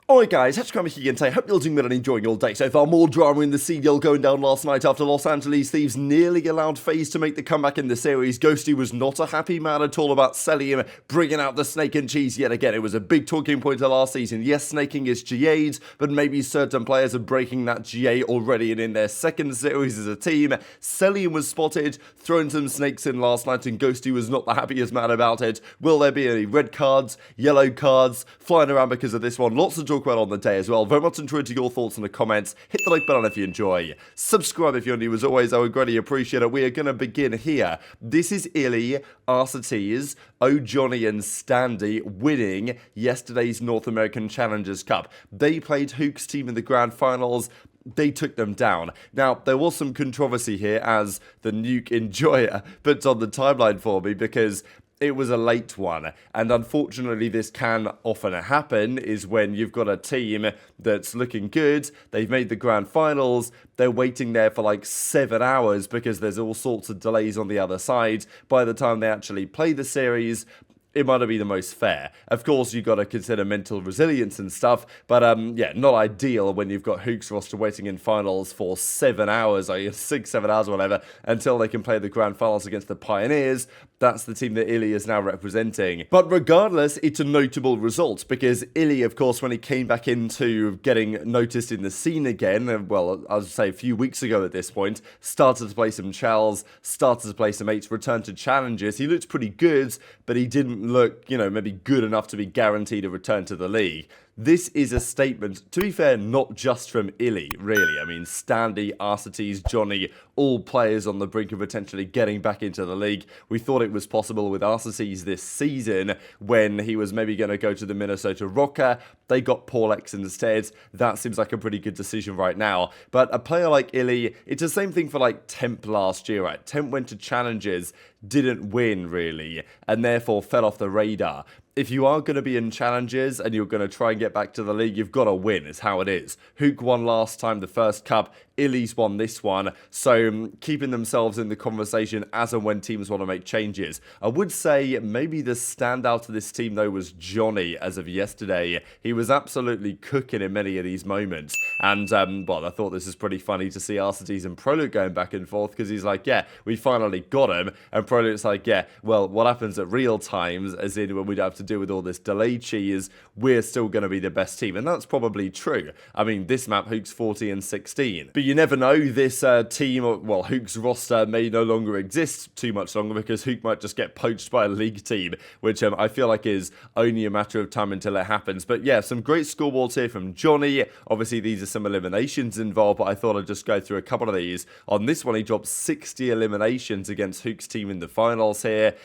Alright guys, Scrappy here and I hope you're doing well and enjoying your day so far. More drama in the CDL going down last night after Los Angeles Thieves nearly allowed FaZe to make the comeback in the series. Ghosty was not a happy man at all about Cellium bringing out the snake and cheese yet again. It was a big talking point of last season. Yes, snaking is GA'd, but maybe certain players are breaking that GA already, and in their second series as a team, Cellium was spotted throwing some snakes in last night and Ghosty was not the happiest man about it. Will there be any red cards, yellow cards, flying around because of this one? Lots to talk about on the day as well. Very much enjoyed your thoughts in the comments. Hit the like button if you enjoy. Subscribe if you're new. As always, I would greatly appreciate it. We are going to begin here. This is iLLeY, RCTs, Johnny and Standy winning yesterday's North American Challengers Cup. They played Hook's team in the grand finals. They took them down. Now, there was some controversy here as the Nuke Enjoyer puts on the timeline for me because it was a late one, and unfortunately this can often happen, is when you've got a team that's looking good, they've made the grand finals, they're waiting there for like 7 hours because there's all sorts of delays on the other side. By the time they actually play the series, it might not be the most fair. Of course, you've got to consider mental resilience and stuff, but yeah, not ideal when you've got Hook's roster waiting in finals for 7 hours, or 6, 7 hours, or whatever, until they can play the grand finals against the Pioneers. That's the team that iLLeY is now representing. But regardless, it's a notable result because iLLeY, of course, when he came back into getting noticed in the scene again, well, I would say a few weeks ago at this point, started to play some chals, started to play some 8s, returned to challenges. He looked pretty good, but he didn't look, maybe good enough to be guaranteed a return to the league. This is a statement, to be fair, not just from iLLeY, really. I mean, Standy, RCTs, Johnny, all players on the brink of potentially getting back into the league. We thought it was possible with RCTs this season when he was maybe going to go to the Minnesota Rocker. They got X instead. That seems like a pretty good decision right now. But a player like iLLeY, it's the same thing for like Temp last year, right? Temp went to challenges, didn't win really, and therefore fell off the radar. If you are going to be in challenges and you're going to try and get back to the league, you've got to win, is how it is. Hook won last time, the first cup. iLLeY's won this one. So keeping themselves in the conversation as and when teams want to make changes. I would say maybe the standout of this team, though, was Johnny as of yesterday. He was absolutely cooking in many of these moments. And, well, I thought this is pretty funny to see RCTs and Prolute going back and forth because he's like, yeah, we finally got him. And Prolute's like, yeah, well, what happens at real times, as in when we don't have to deal with all this delayed cheese, we're still going to be the best team. And that's probably true. I mean, this map, Hook's 40 and 16. But you never know, this team, well, Hook's roster may no longer exist too much longer because Hook might just get poached by a league team, which I feel like is only a matter of time until it happens. But yeah, some great scoreboards here from Johnny. Obviously, these are some eliminations involved, but I thought I'd just go through a couple of these. On this one, he dropped 60 eliminations against Hook's team in the finals here.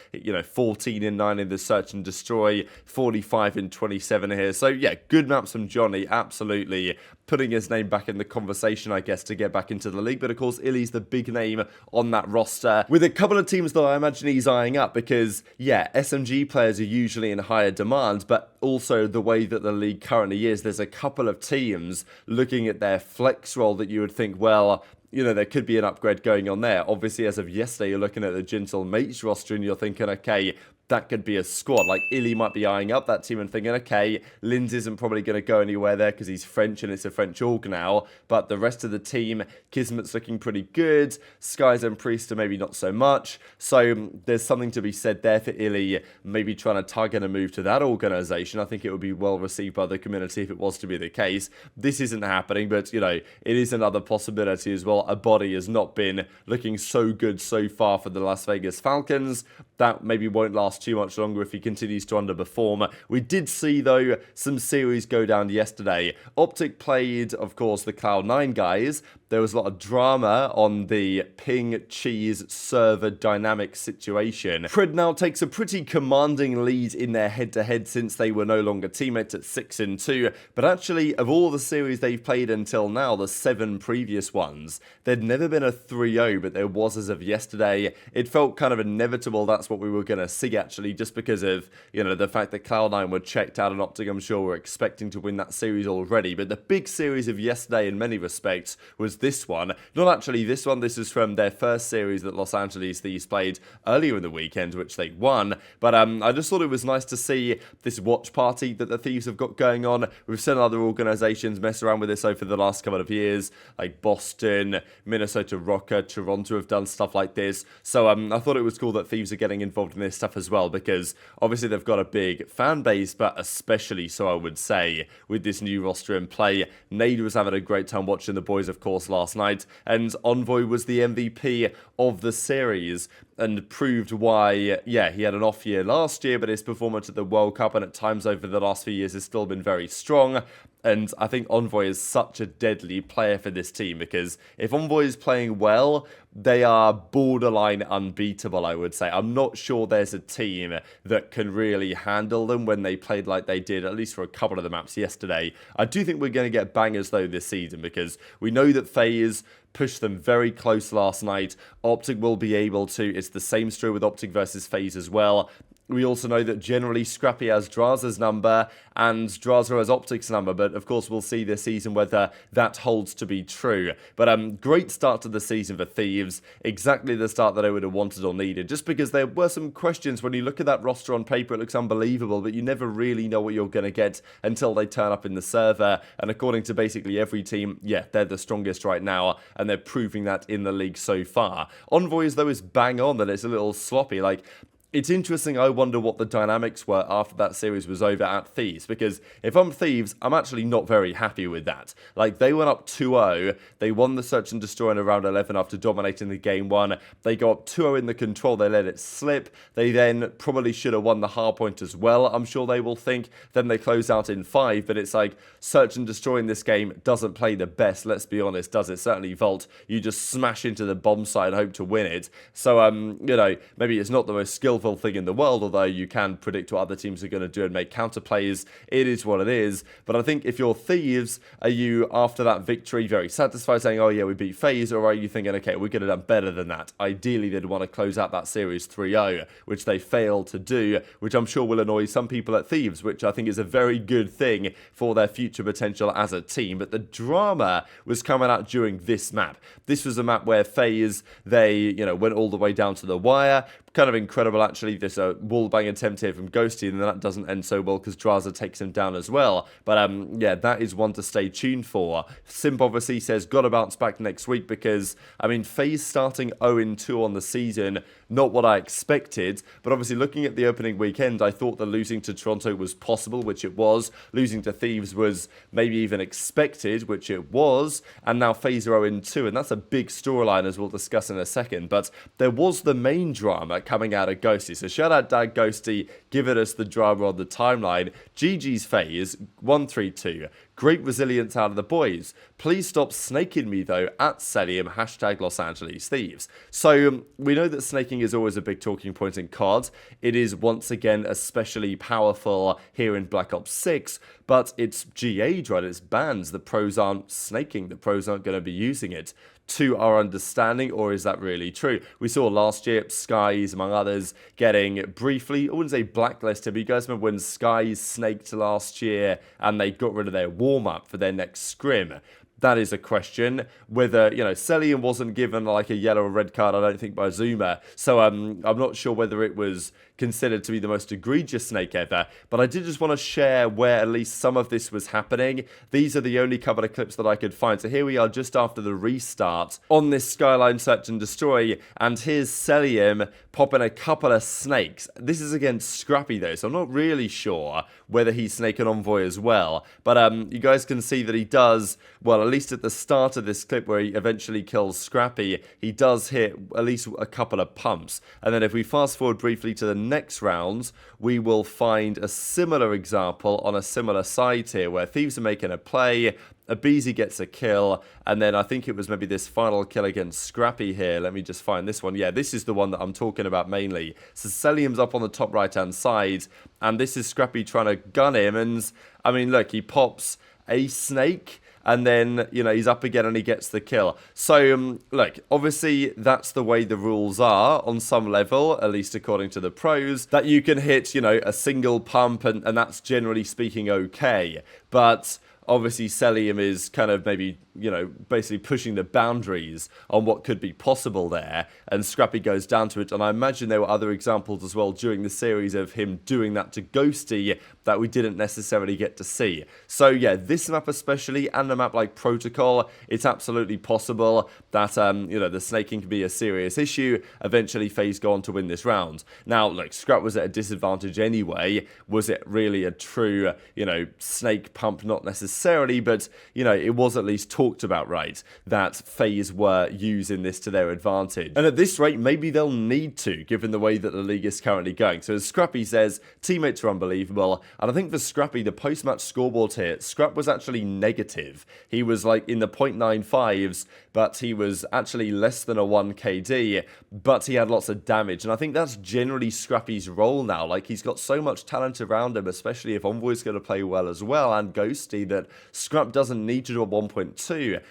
14 and 9 in the search and destroy, 45 and 27 here. So yeah, good maps from Johnny, absolutely putting his name back in the conversation, I guess, to get back into the league. But of course, iLLeY's the big name on that roster, with a couple of teams that I imagine he's eyeing up because, yeah, SMG players are usually in higher demand, but also the way that the league currently is, there's a couple of teams looking at their flex role that you would think, well, there could be an upgrade going on there. Obviously, as of yesterday, you're looking at the Gentle Mates roster and you're thinking, okay, that could be a squad. Like, iLLeY might be eyeing up that team and thinking, okay, Lynz isn't probably going to go anywhere there because he's French and it's a French org now. But the rest of the team, Kismet's looking pretty good. Skyz and Priestahh maybe not so much. So there's something to be said there for iLLeY, maybe trying to target a move to that organization. I think it would be well received by the community if it was to be the case. This isn't happening, but, it is another possibility as well. aBeZy has not been looking so good so far for the Las Vegas Falcons. That maybe won't last too much longer if he continues to underperform. We did see, though, some series go down yesterday. OpTic played, of course, the Cloud9 guys. There was a lot of drama on the ping cheese server dynamic situation. Pred now takes a pretty commanding lead in their head-to-head since they were no longer teammates at 6 and 2. But actually, of all the series they've played until now, the 7 previous ones, there'd never been a 3-0, but there was as of yesterday. It felt kind of inevitable that's what we were going to see, actually. actually, just because of, you know, the fact that Cloud9 were checked out and OpTic, I'm sure, were expecting to win that series already. But the big series of yesterday, in many respects, was this one. Not actually this one, this is from their first series that Los Angeles Thieves played earlier in the weekend, which they won. But I just thought it was nice to see this watch party that the Thieves have got going on. We've seen other organizations mess around with this over the last couple of years, like Boston, Minnesota Rocker, Toronto have done stuff like this. So I thought it was cool that Thieves are getting involved in this stuff as well, because obviously they've got a big fan base, but especially so, I would say, with this new roster in play. Nade was having a great time watching the boys, of course, last night, and Envoy was the MVP of the series and proved why, yeah, he had an off year last year, but his performance at the World Cup and at times over the last few years has still been very strong. And I think Envoy is such a deadly player for this team, because if Envoy is playing well, they are borderline unbeatable, I would say. I'm not sure there's a team that can really handle them when they played like they did, at least for a couple of the maps yesterday. I do think we're going to get bangers, though, this season, because we know that FaZe pushed them very close last night. OpTic will be able to. It's the same story with OpTic versus FaZe as well. We also know that generally Scrappy has Drazah's number and Drazah has OpTic's number, but of course we'll see this season whether that holds to be true. But great start to the season for Thieves, exactly the start that I would have wanted or needed, just because there were some questions. When you look at that roster on paper, it looks unbelievable, but you never really know what you're going to get until they turn up in the server. And according to basically every team, yeah, they're the strongest right now, and they're proving that in the league so far. Envoys, though, is bang on that it's a little sloppy. Like, it's interesting. I wonder what the dynamics were after that series was over at Thieves, because if I'm Thieves, I'm actually not very happy with that. Like, they went up 2-0, they won the Search and Destroy in round 11 after dominating the game 1, they go up 2-0 in the control, they let it slip, they then probably should have won the hardpoint as well, I'm sure they will think, then they close out in 5, but it's like, Search and Destroy in this game doesn't play the best, let's be honest, does it? Certainly Vault, you just smash into the bomb site and hope to win it. So, you know, maybe it's not the most skillful thing in the world, although you can predict what other teams are going to do and make counter plays. It is what it is. But I think if you're Thieves, are you, after that victory, very satisfied saying, oh yeah, we beat FaZe, or are you thinking, okay, we could have done better than that? Ideally, they'd want to close out that series 3-0, which they failed to do, which I'm sure will annoy some people at Thieves, which I think is a very good thing for their future potential as a team. But the drama was coming out during this map. This was a map where FaZe, they, you know, went all the way down to the wire. Kind of incredible, actually, this wallbang attempt here from Ghosty, and then that doesn't end so well because Drazah takes him down as well. But yeah, that is one to stay tuned for. Simp obviously says, gotta bounce back next week, because, I mean, FaZe starting 0-2 on the season, not what I expected, but obviously looking at the opening weekend, I thought that losing to Toronto was possible, which it was. Losing to Thieves was maybe even expected, which it was, and now FaZe are 0-2, and that's a big storyline, as we'll discuss in a second. But there was the main drama coming out of Ghosty. So shout out Dad Ghosty, giving us the drama on the timeline. GG's FaZe, 1-3-2. Great resilience out of the boys. Please stop snaking me, though, at Cellium, hashtag Los Angeles Thieves. So we know that snaking is always a big talking point in COD. It is once again especially powerful here in Black Ops 6, but it's GA, right? It's bans. The pros aren't snaking. The pros aren't going to be using it. To our understanding, or is that really true? We saw last year Skyz, among others, getting briefly, I wouldn't say blacklisted, but you guys remember when Skyz snaked last year and they got rid of their warm-up for their next scrim? That is a question. Whether, you know, Cellium wasn't given like a yellow or red card, I don't think, by Zuma. So I'm not sure whether it was considered to be the most egregious snake ever. But I did just want to share where at least some of this was happening. These are the only couple of clips that I could find. So here we are just after the restart on this Skyline Search and Destroy. And here's Cellium popping a couple of snakes. This is against Scrappy though, so I'm not really sure whether he's snaking Envoy as well. But you guys can see that he does, well, at least at the start of this clip where he eventually kills Scrappy, he does hit at least a couple of pumps. And then if we fast forward briefly to the next rounds, we will find a similar example on a similar side here where Thieves are making a play, aBeZy gets a kill, and then I think it was maybe this final kill against Scrappy here. Let me just find this one. Yeah, this is the one that I'm talking about mainly. So Cellium's up on the top right-hand side, and this is Scrappy trying to gun him, and I mean, look, he pops a snake, and then, you know, he's up again and he gets the kill. So, look, obviously that's the way the rules are on some level, at least according to the pros, that you can hit, you know, a single pump and that's generally speaking okay. But obviously Cellium is kind of maybe, you know, basically pushing the boundaries on what could be possible there, and Scrappy goes down to it. And I imagine there were other examples as well during the series of him doing that to Ghosty that we didn't necessarily get to see. So yeah, this map especially, and a map like Protocol, it's absolutely possible that, you know, the snaking can be a serious issue. Eventually FaZe go on to win this round. Now, look, Scrap was at a disadvantage anyway. Was it really a true, you know, snake pump? Not necessarily, but, you know, it was at least talked about, right, that FaZe were using this to their advantage. And at this rate, maybe they'll need to, given the way that the league is currently going. So as Scrappy says, teammates are unbelievable. And I think for Scrappy, the post-match scoreboard here, Scrap was actually negative. He was like in the 0.95s, but he was actually less than a 1 KD, but he had lots of damage. And I think that's generally Scrappy's role now. Like, he's got so much talent around him, especially if Envoy's going to play well as well, and Ghosty, that Scrap doesn't need to do a 1.2.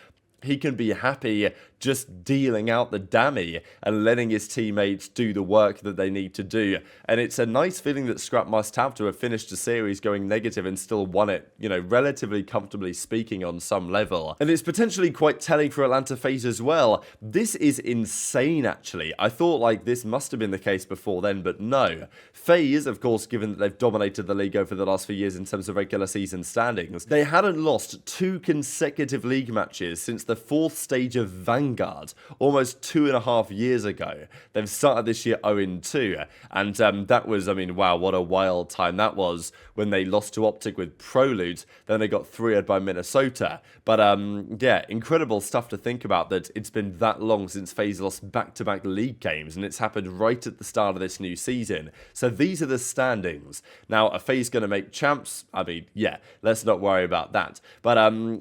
He can be happy just dealing out the dammy and letting his teammates do the work that they need to do. And it's a nice feeling that Scrap must have to have finished the series going negative and still won it, you know, relatively comfortably speaking on some level. And it's potentially quite telling for Atlanta FaZe as well. This is insane, actually. I thought, like, this must have been the case before then, but no. FaZe, of course, given that they've dominated the league over the last few years in terms of regular season standings, they hadn't lost 2 consecutive league matches since the 4th stage of Vanguard, almost 2.5 years ago. They've started this year 0-2, and that was, I mean, wow, what a wild time that was when they lost to OpTic with Proloot. Then they got 3-0'd by Minnesota. But yeah, incredible stuff to think about, that it's been that long since FaZe lost back-to-back league games, and it's happened right at the start of this new season. So these are the standings. Now, are FaZe going to make champs? I mean, yeah, let's not worry about that. But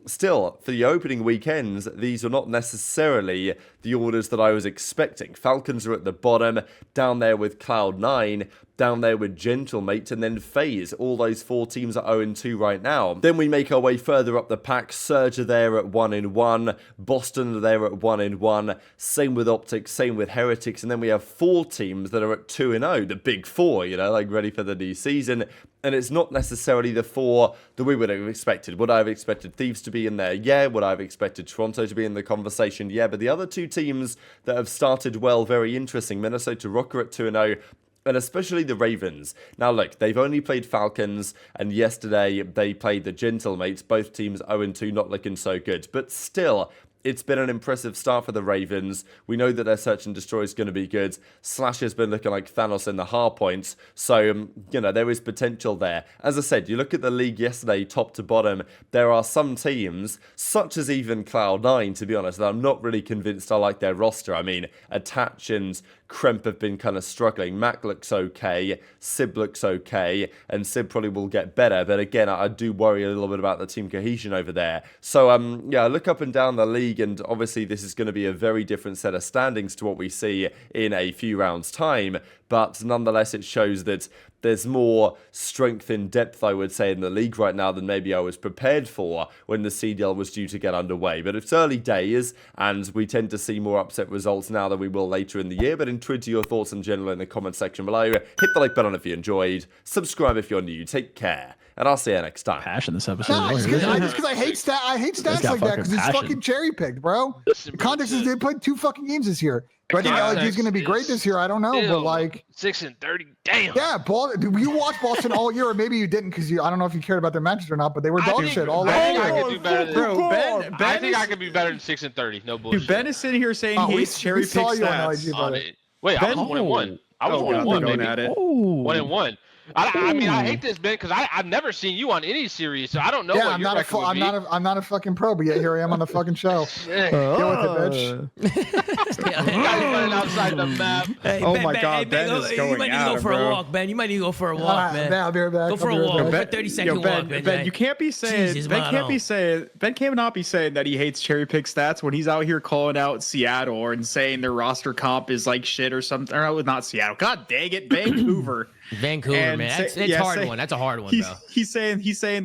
still, for the opening weekends, these are not necessarily the orders that I was expecting. Falcons are at the bottom, down there with Cloud9, down there with Gentlemate, and then FaZe. All those 4 teams are 0-2 right now. Then we make our way further up the pack. Surge are there at 1-1. Boston are there at 1-1. Same with OpTic, same with Heretics. And then we have 4 teams that are at 2-0. The big 4, you know, like ready for the new season. And it's not necessarily the 4 that we would have expected. Would I have expected Thieves to be in there? Yeah. Would I have expected Toronto to be in the conversation? Yeah. But the other 2 teams that have started well, very interesting. Minnesota Rocker at 2-0. And especially the Ravens. Now, look, they've only played Falcons, and yesterday they played the Gentlemates. Both teams 0-2, not looking so good. But still, it's been an impressive start for the Ravens. We know that their search and destroy is going to be good. Slash has been looking like Thanos in the hard points. So, you know, there is potential there. As I said, you look at the league yesterday, top to bottom, there are some teams, such as even Cloud9, to be honest, that I'm not really convinced I like their roster. I mean, Attach and Kremp have been kind of struggling. Mack looks okay, Sib looks okay, and Sib probably will get better. But again, I do worry a little bit about the team cohesion over there. So, yeah, look up and down the league, and obviously this is going to be a very different set of standings to what we see in a few rounds' time. But nonetheless, it shows that there's more strength in depth, I would say, in the league right now than maybe I was prepared for when the CDL was due to get underway. But it's early days, and we tend to see more upset results now than we will later in the year. But intrigued to your thoughts in general in the comment section below. Hit the like button if you enjoyed. Subscribe if you're new. Take care, and I'll see you next time. Passion this episode. No, just because I hate stats like that, because it's fucking cherry picked, bro. The context is they played 2 fucking games this year. Do I think LG is going to be great this year? I don't know, but like 6-30, damn. Yeah, you watched Boston all year, or maybe you didn't because I don't know if you cared about their matches or not, but they were dog shit all I think year. I could do better than Bro, I think I could be better than 6-30. No bullshit. Dude, Ben is sitting here saying he hates cherry pick stats. Wait, I was 1-1. I was 1-1, baby. 1-1. I mean, I hate this, Ben, because I've never seen you on any series, so I don't know what your record would be. I'm not a fucking pro, but yet here I am on the fucking show. Get with it, bitch. Running outside the map. Hey, oh Ben, my God, Ben is going You might need to go for a walk, Ben. You might need to go for a walk, man. I'll be right back. Go for a walk. 30-second walk, Ben. Ben, you can't be saying. Jesus, Ben cannot be saying that he hates cherry pick stats when he's out here calling out Seattle and saying their roster comp is like shit or something. Or not Seattle. God dang it, Vancouver. Vancouver, man. That's a hard one. That's a hard one, bro. He's saying